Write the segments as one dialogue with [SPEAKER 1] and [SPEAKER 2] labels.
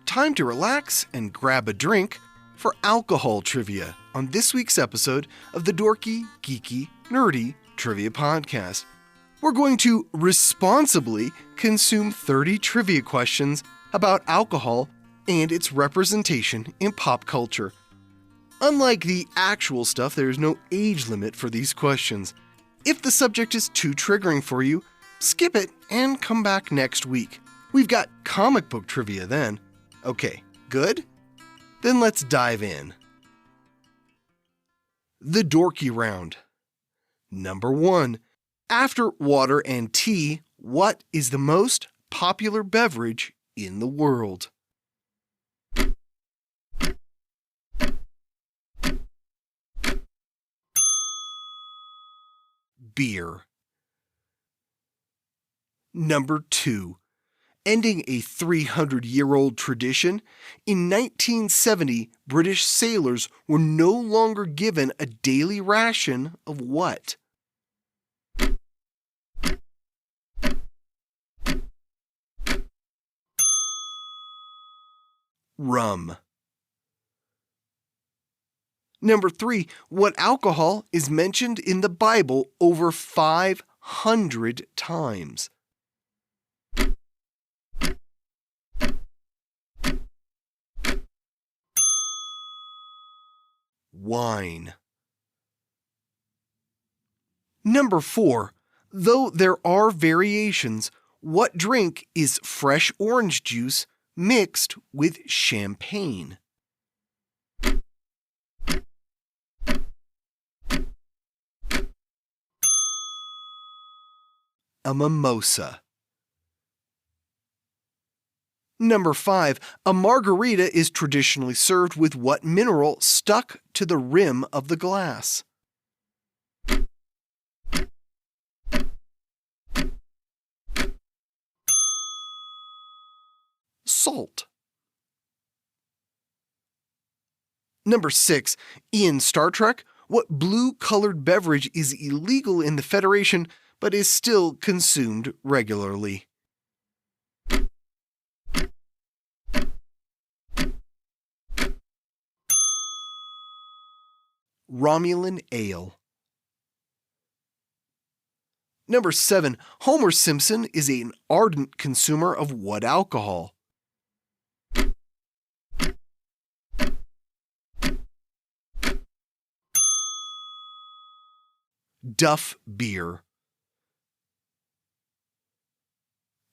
[SPEAKER 1] time to relax and grab a drink for alcohol trivia on this week's episode of the Dorky, Geeky, Nerdy Trivia Podcast. We're going to responsibly consume 30 trivia questions about alcohol and its representation in pop culture. Unlike the actual stuff, there is no age limit for these questions. If the subject is too triggering for you, skip it and come back next week. We've got comic book trivia then. Okay, good? Then let's dive in. The Dorky Round. Number 1. After water and tea, what is the most popular beverage in the world? Beer. Number 2. Ending a 300-year-old tradition, in 1970, British sailors were no longer given a daily ration of what? Rum. Number 3. What alcohol is mentioned in the Bible over 500 times? Wine. Number 4. Though there are variations, what drink is fresh orange juice mixed with champagne? A mimosa. Number 5. A margarita is traditionally served with what mineral stuck to the rim of the glass? Salt. Number 6. In Star Trek, what blue-colored beverage is illegal in the Federation but is still consumed regularly? Romulan ale. Number 7. Homer Simpson is an ardent consumer of what alcohol? Duff beer.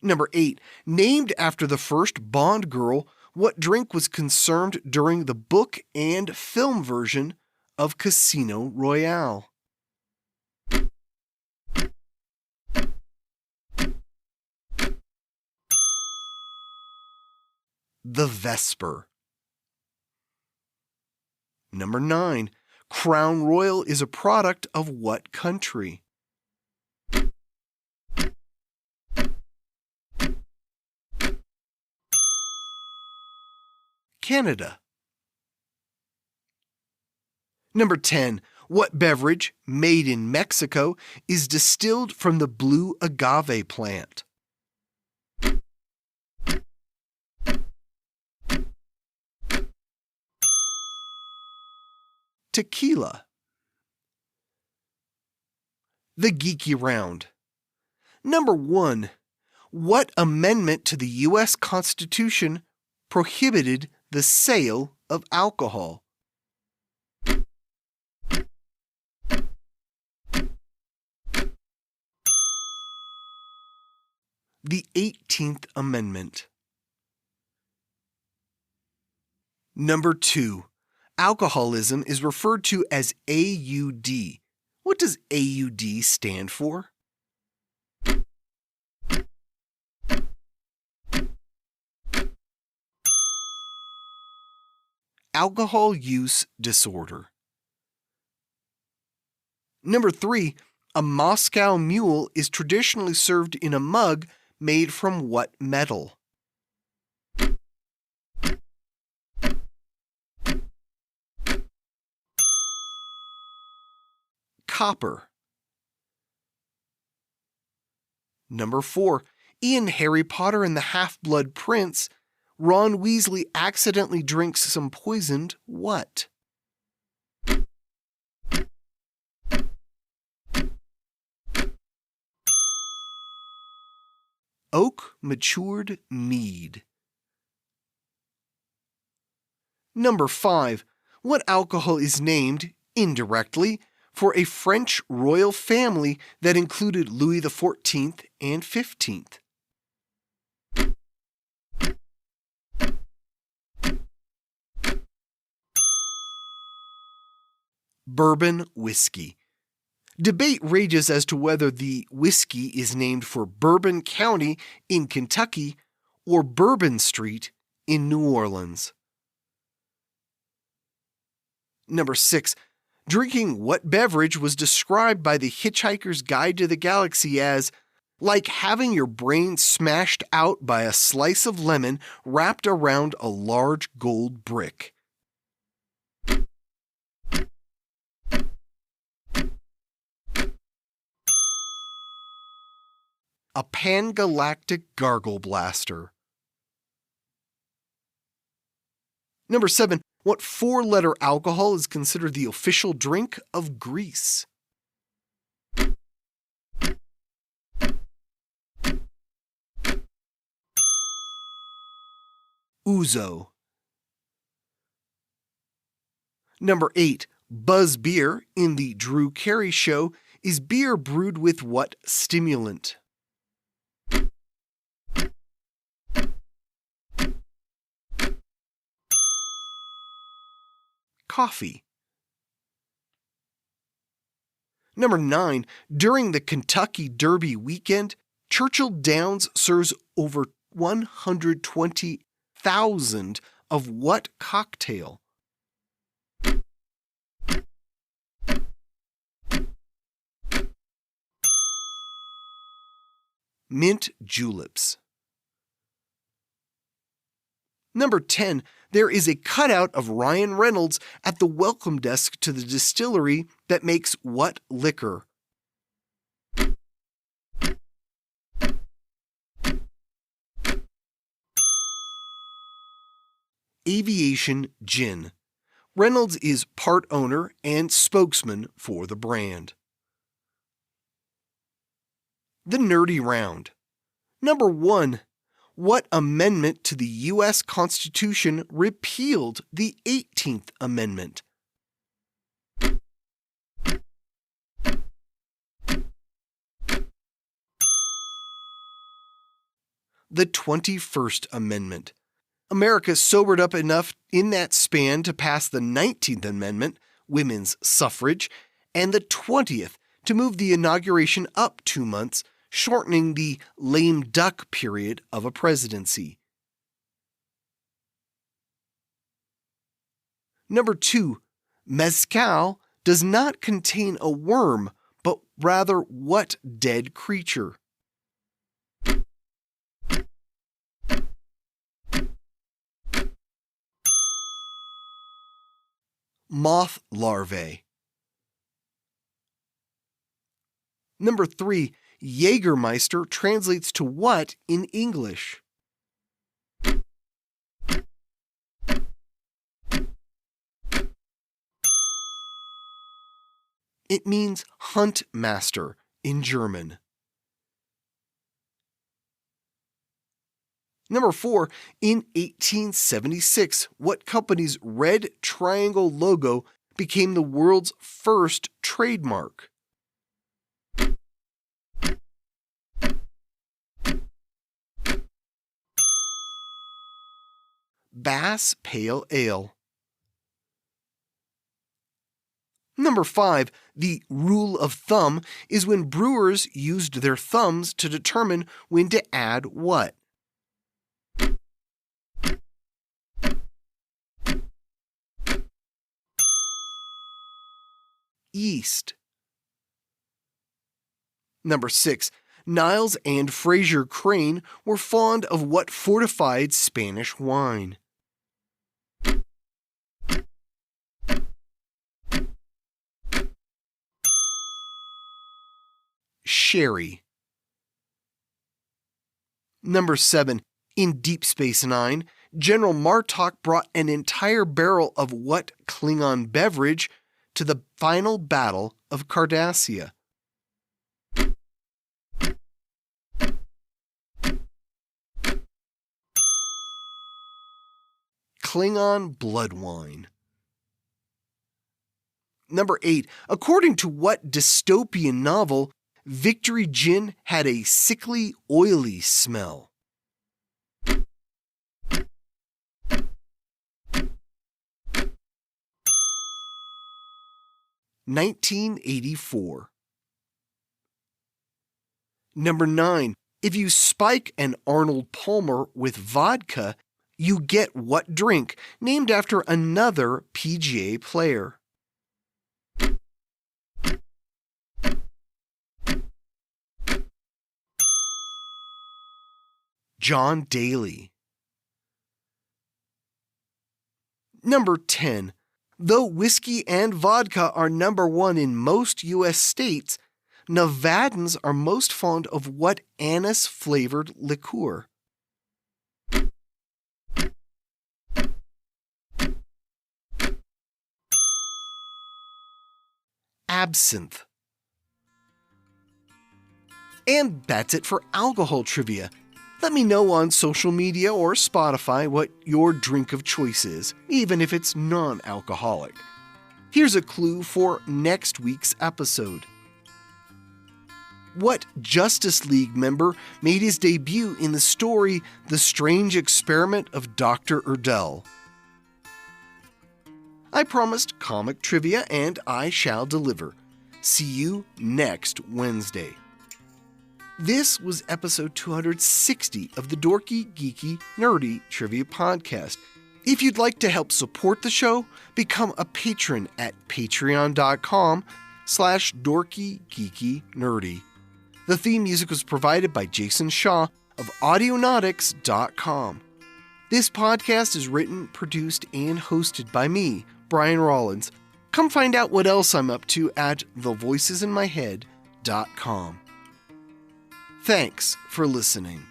[SPEAKER 1] Number 8. Named after the first Bond girl, what drink was consumed during the book and film version of Casino Royale? The Vesper. Number 9. Crown Royal is a product of what country? Canada. Number 10. What beverage, made in Mexico, is distilled from the blue agave plant? Tequila. The Geeky Round. Number 1. What amendment to the U.S. Constitution prohibited the sale of alcohol? The 18th Amendment. Number 2. Alcoholism is referred to as AUD. What does AUD stand for? Alcohol use disorder. Number 3. A Moscow Mule is traditionally served in a mug made from what metal? Copper. Number 4. In Harry Potter and the Half-Blood Prince, Ron Weasley accidentally drinks some poisoned what? Oak matured mead. Number 5. What alcohol is named, indirectly, for a French royal family that included Louis XIV and XV? Bourbon whiskey. Debate rages as to whether the whiskey is named for Bourbon County in Kentucky or Bourbon Street in New Orleans. Number 6. Drinking what beverage was described by the Hitchhiker's Guide to the Galaxy as like having your brain smashed out by a slice of lemon wrapped around a large gold brick? A pangalactic gargle blaster. Number 7. What 4-letter alcohol is considered the official drink of Greece? Ouzo. Number 8. Buzz beer in the Drew Carey Show is beer brewed with what stimulant? Coffee. Number 9. During the Kentucky Derby weekend, Churchill Downs serves over 120,000 of what cocktail? Mint juleps. Number 10. There is a cutout of Ryan Reynolds at the welcome desk to the distillery that makes what liquor? Aviation gin. Reynolds is part owner and spokesman for the brand. The nerdy round. Number 1. What amendment to the U.S. Constitution repealed the 18th Amendment? The 21st Amendment. America sobered up enough in that span to pass the 19th Amendment, women's suffrage, and the 20th to move the inauguration up 2 months, shortening the lame duck period of a presidency. Number 2. Mezcal does not contain a worm, but rather what dead creature? Moth larvae. Number 3. Jägermeister translates to what in English? It means hunt master in German. Number 4. In 1876, what company's red triangle logo became the world's first trademark? Bass Pale Ale. Number 5. The rule of thumb is when brewers used their thumbs to determine when to add what? Yeast. Number 6. Niles and Fraser Crane were fond of what fortified Spanish wine? Sherry. Number 7. In Deep Space Nine, General Martok brought an entire barrel of what Klingon beverage to the final battle of Cardassia? Klingon blood wine. Number 8. According to what dystopian novel, Victory Gin had a sickly, oily smell? (1984). Number 9. If you spike an Arnold Palmer with vodka, you get what drink named after another PGA player? John Daly. Number 10. Though whiskey and vodka are number 1 in most U.S. states, Nevadans are most fond of what anise-flavored liqueur? Absinthe. And that's it for alcohol trivia. Let me know on social media or Spotify what your drink of choice is, even if it's non-alcoholic. Here's a clue for next week's episode. What Justice League member made his debut in the story The Strange Experiment of Dr. Erdell? I promised comic trivia and I shall deliver. See you next Wednesday. This was episode 260 of the Dorky, Geeky, Nerdy Trivia Podcast. If you'd like to help support the show, become a patron at patreon.com/dorkygeekynerdy. The theme music was provided by Jason Shaw of Audionautics.com. This podcast is written, produced, and hosted by me, Brian Rollins. Come find out what else I'm up to at thevoicesinmyhead.com. Thanks for listening.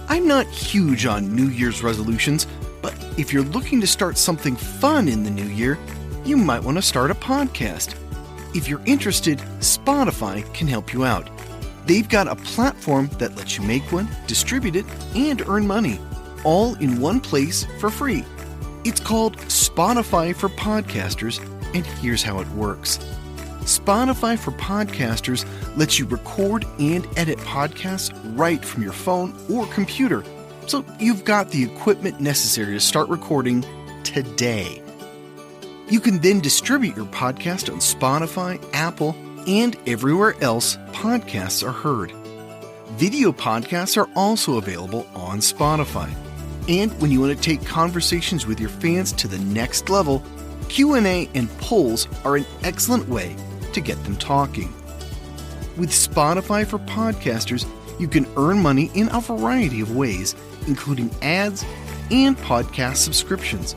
[SPEAKER 1] I'm not huge on New Year's resolutions, but if you're looking to start something fun in the new year, you might want to start a podcast. If you're interested, Spotify can help you out. They've got a platform that lets you make one, distribute it, and earn money, all in one place for free. It's called Spotify for Podcasters, and here's how it works. Spotify for Podcasters lets you record and edit podcasts right from your phone or computer, so you've got the equipment necessary to start recording today. You can then distribute your podcast on Spotify, Apple, and everywhere else podcasts are heard. Video podcasts are also available on Spotify. And when you want to take conversations with your fans to the next level, Q&A and polls are an excellent way to get them talking. With Spotify for Podcasters, you can earn money in a variety of ways, including ads and podcast subscriptions.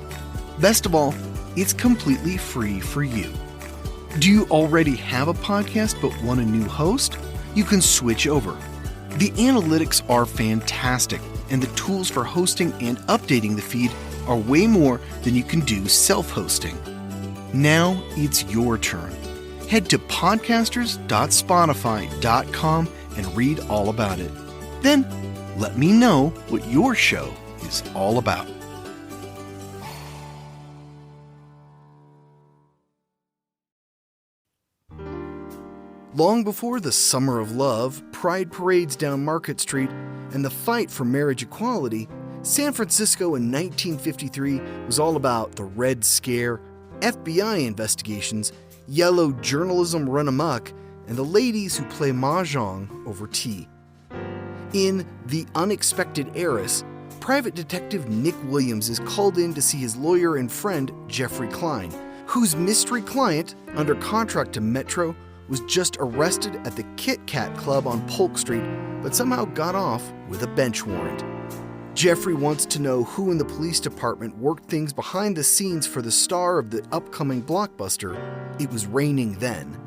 [SPEAKER 1] Best of all, it's completely free for you. Do you already have a podcast but want a new host? You can switch over. The analytics are fantastic, and the tools for hosting and updating the feed are way more than you can do self-hosting. Now it's your turn. Head to podcasters.spotify.com and read all about it. Then let me know what your show is all about. Long before the Summer of Love, pride parades down Market Street, and the fight for marriage equality, San Francisco in 1953 was all about the Red Scare, FBI investigations, yellow journalism run amok, and the ladies who play mahjong over tea. In The Unexpected Heiress, private detective Nick Williams is called in to see his lawyer and friend Jeffrey Klein, whose mystery client, under contract to Metro, was just arrested at the Kit Kat Club on Polk Street, but somehow got off with a bench warrant. Jeffrey wants to know who in the police department worked things behind the scenes for the star of the upcoming blockbuster, It Was Raining Then.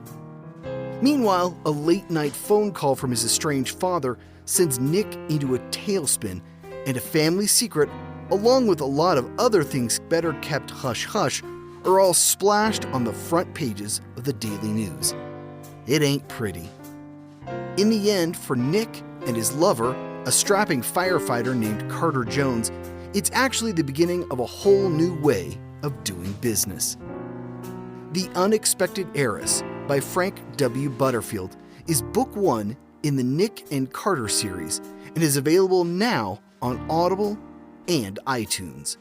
[SPEAKER 1] Meanwhile, a late-night phone call from his estranged father sends Nick into a tailspin, and a family secret, along with a lot of other things better kept hush-hush, are all splashed on the front pages of the Daily News. It ain't pretty. In the end, for Nick and his lover, a strapping firefighter named Carter Jones, it's actually the beginning of a whole new way of doing business. The Unexpected Heiress by Frank W. Butterfield is book 1 in the Nick and Carter series and is available now on Audible and iTunes.